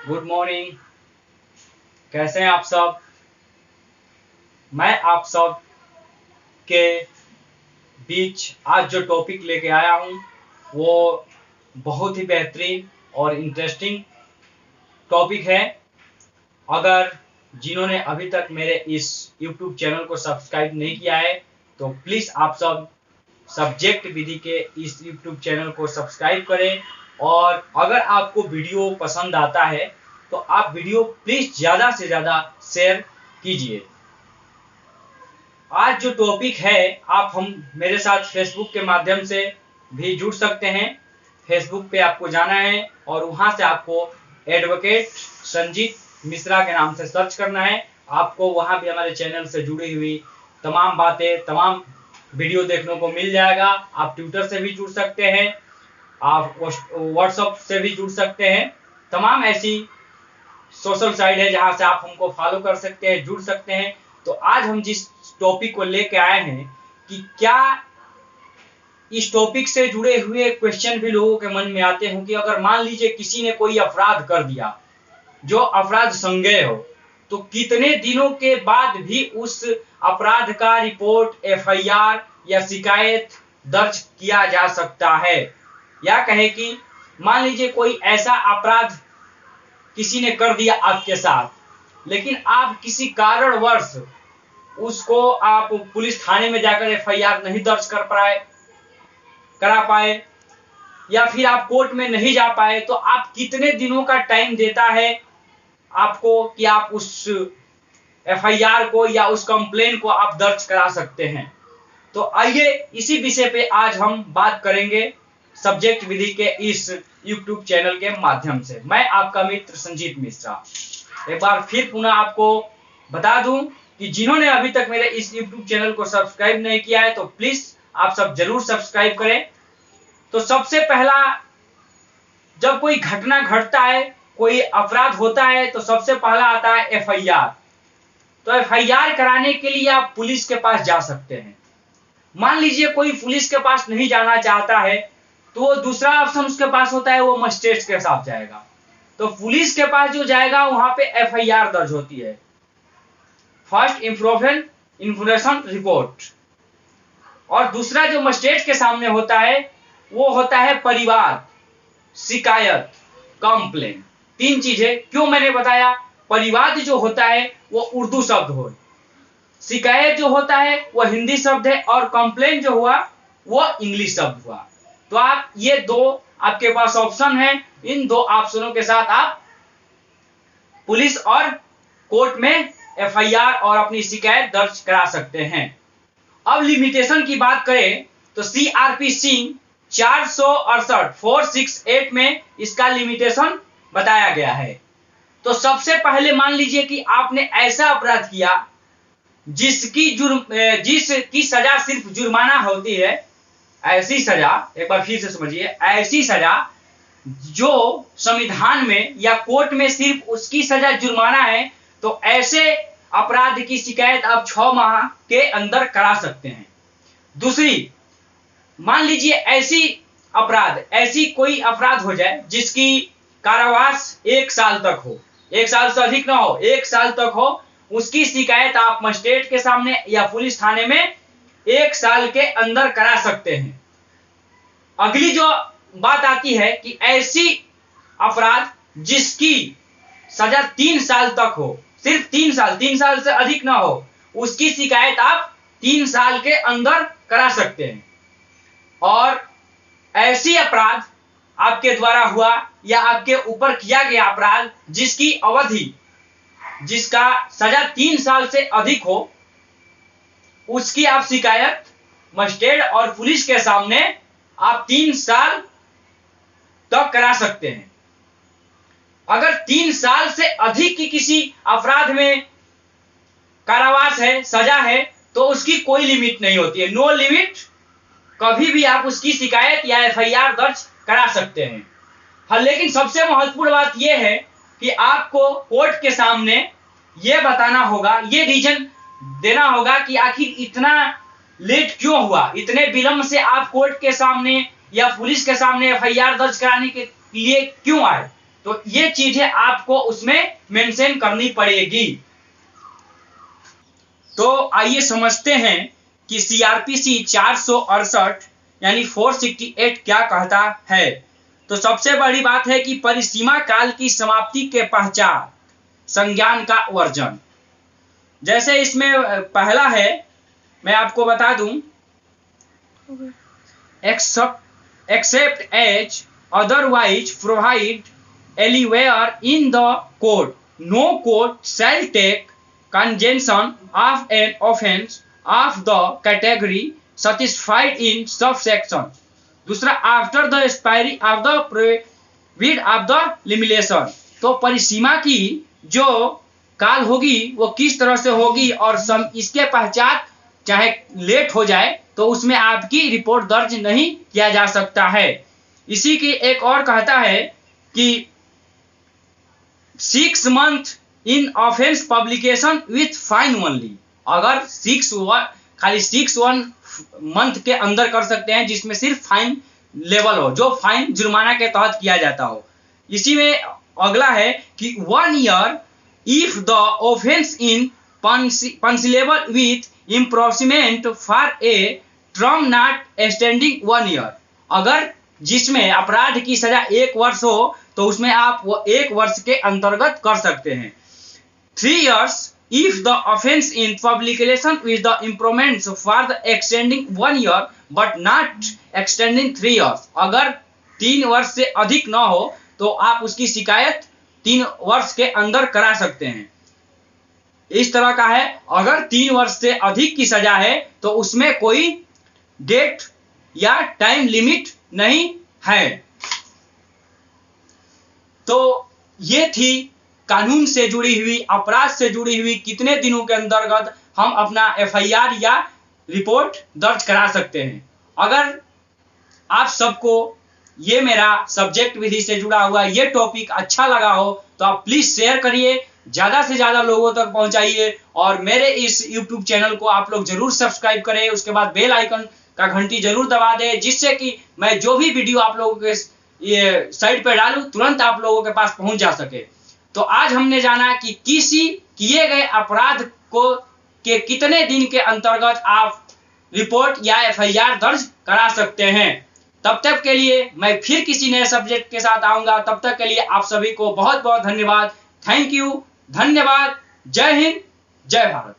Good morning. कैसे हैं आप सब? मैं आप सब के बीच आज जो टॉपिक लेके आया हूँ वो बहुत ही बेहतरीन और इंटरेस्टिंग टॉपिक है। अगर जिन्होंने अभी तक मेरे इस YouTube चैनल को सब्सक्राइब नहीं किया है तो प्लीज़ आप सब सब्जेक्ट विधि के इस YouTube चैनल को सब्सक्राइब करें। और अगर आपको वीडियो पसंद आता है तो आप वीडियो प्लीज़ ज़्यादा से ज़्यादा शेयर कीजिए। आज जो टॉपिक है आप हम मेरे साथ फेसबुक के माध्यम से भी जुड़ सकते हैं। फेसबुक पे आपको जाना है और वहां से आपको एडवोकेट संजीत मिश्रा के नाम से सर्च करना है। आपको वहां भी हमारे चैनल से जुड़ी हुई तमाम बातें, तमाम वीडियो देखने को मिल जाएगा। आप ट्विटर से भी जुड़ सकते हैं, आप व्हाट्सएप से भी जुड़ सकते हैं। तमाम ऐसी सोशल साइट है जहां से आप हमको फॉलो कर सकते हैं, जुड़ सकते हैं। तो आज हम जिस टॉपिक को लेके आए हैं कि क्या इस टॉपिक से जुड़े हुए क्वेश्चन भी लोगों के मन में आते हों कि अगर मान लीजिए किसी ने कोई अपराध कर दिया जो अपराध संज्ञेय हो तो कितने दिनों के बाद भी उस अपराध का रिपोर्ट, एफआईआर या शिकायत दर्ज किया जा सकता है। या कहे कि मान लीजिए कोई ऐसा अपराध किसी ने कर दिया आपके साथ, लेकिन आप किसी कारणवश उसको आप पुलिस थाने में जाकर एफआईआर नहीं दर्ज करा पाए या फिर आप कोर्ट में नहीं जा पाए, तो आप कितने दिनों का टाइम देता है आपको कि आप उस एफआईआर को या उस कंप्लेन को आप दर्ज करा सकते हैं। तो आइए इसी विषय पे आज हम बात करेंगे सब्जेक्ट विधि के इस YouTube चैनल के माध्यम से। मैं आपका मित्र संजीत मिश्रा एक बार फिर पुनः आपको बता दूं कि जिन्होंने अभी तक मेरे इस YouTube चैनल को सब्सक्राइब नहीं किया है तो प्लीज आप सब जरूर सब्सक्राइब करें। तो सबसे पहला, जब कोई घटना घटता है, कोई अपराध होता है, तो सबसे पहला आता है एफआईआर। तो एफआईआर कराने के लिए आप पुलिस के पास जा सकते हैं। मान लीजिए कोई पुलिस के पास नहीं जाना चाहता है तो दूसरा ऑप्शन उसके पास होता है, वो मजिस्ट्रेट के साथ जाएगा। तो पुलिस के पास जो जाएगा वहां पे एफआईआर दर्ज होती है, फर्स्ट इंफॉर्मेशन रिपोर्ट। और दूसरा जो मजिस्ट्रेट के सामने होता है वो होता है परिवाद, शिकायत, कंप्लेन। तीन चीजें क्यों मैंने बताया? परिवाद जो होता है वो उर्दू शब्द हो, शिकायत जो होता है वो हिंदी शब्द है, और कंप्लेन जो हुआ वो इंग्लिश शब्द हुआ। तो आप ये दो आपके पास ऑप्शन है, इन दो ऑप्शनों के साथ आप पुलिस और कोर्ट में एफआईआर और अपनी शिकायत दर्ज करा सकते हैं। अब लिमिटेशन की बात करें तो सीआरपीसी 468 में इसका लिमिटेशन बताया गया है। तो सबसे पहले मान लीजिए कि आपने ऐसा अपराध किया जिसकी सजा सिर्फ जुर्माना होती है। ऐसी सजा, एक बार फिर से समझिए, ऐसी सजा जो संविधान में या कोर्ट में सिर्फ उसकी सजा जुर्माना है, तो ऐसे अपराध की शिकायत आप 6 माह के अंदर करा सकते हैं। दूसरी, मान लीजिए ऐसी कोई अपराध हो जाए जिसकी कारावास 1 साल तक हो, 1 साल से अधिक ना हो, 1 साल तक हो, उसकी शिकायत आप मजिस्ट्रेट के सामने या पुलिस थाने में 1 साल के अंदर करा सकते हैं। अगली जो बात आती है कि ऐसी अपराध जिसकी सजा 3 साल तक हो, सिर्फ 3 साल से अधिक ना हो, उसकी शिकायत आप 3 साल के अंदर करा सकते हैं। और ऐसी अपराध आपके द्वारा हुआ या आपके ऊपर किया गया अपराध जिसकी अवधि, जिसका सजा 3 साल से अधिक हो, उसकी आप शिकायत मजिस्ट्रेट और पुलिस के सामने आप 3 साल तक करा सकते हैं। अगर 3 साल से अधिक की किसी अपराध में कारावास है, सजा है, तो उसकी कोई लिमिट नहीं होती है, नो लिमिट। कभी भी आप उसकी शिकायत या एफआईआर दर्ज करा सकते हैं। हाँ, लेकिन सबसे महत्वपूर्ण बात यह है कि आपको कोर्ट के सामने यह बताना होगा, ये रीजन देना होगा कि आखिर इतना लेट क्यों हुआ, इतने विलंब से आप कोर्ट के सामने या पुलिस के सामने एफआईआर दर्ज कराने के लिए क्यों आए। तो ये चीजें आपको उसमें मेंशन करनी पड़ेगी। तो आइए समझते हैं कि सीआरपीसी 468 यानी 468 क्या कहता है। तो सबसे बड़ी बात है कि परिसीमा काल की समाप्ति के पश्चात संज्ञान का वर्जन। जैसे इसमें पहला है, मैं आपको बता दूं, एक्सेप्ट एज अदरवाइज प्रोवाइड एलीवेयर in the code, no code shall take cognizance of an offence of the category satisfied in subsection। दूसरा, after the expiry of the period of the limitation. तो परिसीमा की जो काल होगी वो किस तरह से होगी और इसके पश्चात चाहे लेट हो जाए तो उसमें आपकी रिपोर्ट दर्ज नहीं किया जा सकता है। इसी की एक और कहता है कि 6 month in offence publication with fine only. अगर 6 month के अंदर कर सकते हैं जिसमें सिर्फ फाइन लेवल हो, जो फाइन जुर्माना के तहत किया जाता हो। इसी में अगला है कि 1 year if the offence in punishable with imprisonment for a term not extending 1 year। अगर जिसमें अपराध की सजा 1 वर्ष हो तो उसमें आप वो 1 वर्ष के अंतर्गत कर सकते हैं। 3 years if the offense in publication with the improvements for the extending 1 year but not extending 3 years। अगर 3 वर्ष से अधिक न हो तो आप उसकी शिकायत 3 वर्ष के अंदर करा सकते हैं। इस तरह का है। अगर 3 वर्ष से अधिक की सजा है तो उसमें कोई डेट या टाइम लिमिट नहीं है। तो ये थी कानून से जुड़ी हुई, अपराध से जुड़ी हुई कितने दिनों के अंतर्गत हम अपना एफआईआर या रिपोर्ट दर्ज करा सकते हैं। अगर आप सबको ये मेरा सब्जेक्ट विधि से जुड़ा हुआ ये टॉपिक अच्छा लगा हो तो आप प्लीज शेयर करिए, ज्यादा से ज्यादा लोगों तक पहुंचाइए और मेरे इस यूट्यूब चैनल को आप लोग जरूर सब्सक्राइब करें। उसके बाद बेल आइकन का घंटी जरूर दबा दें जिससे कि मैं जो भी वीडियो आप लोगों के ये साइट पर डालूं तुरंत आप लोगों के पास पहुंच जा सके। तो आज हमने जाना कि किसी किए गए अपराध को के कितने दिन के अंतर्गत आप रिपोर्ट या एफआईआर दर्ज करा सकते हैं। तब तक के लिए मैं फिर किसी नए सब्जेक्ट के साथ आऊंगा। तब तक के लिए आप सभी को बहुत बहुत धन्यवाद। थैंक यू, धन्यवाद। जय हिंद, जय भारत।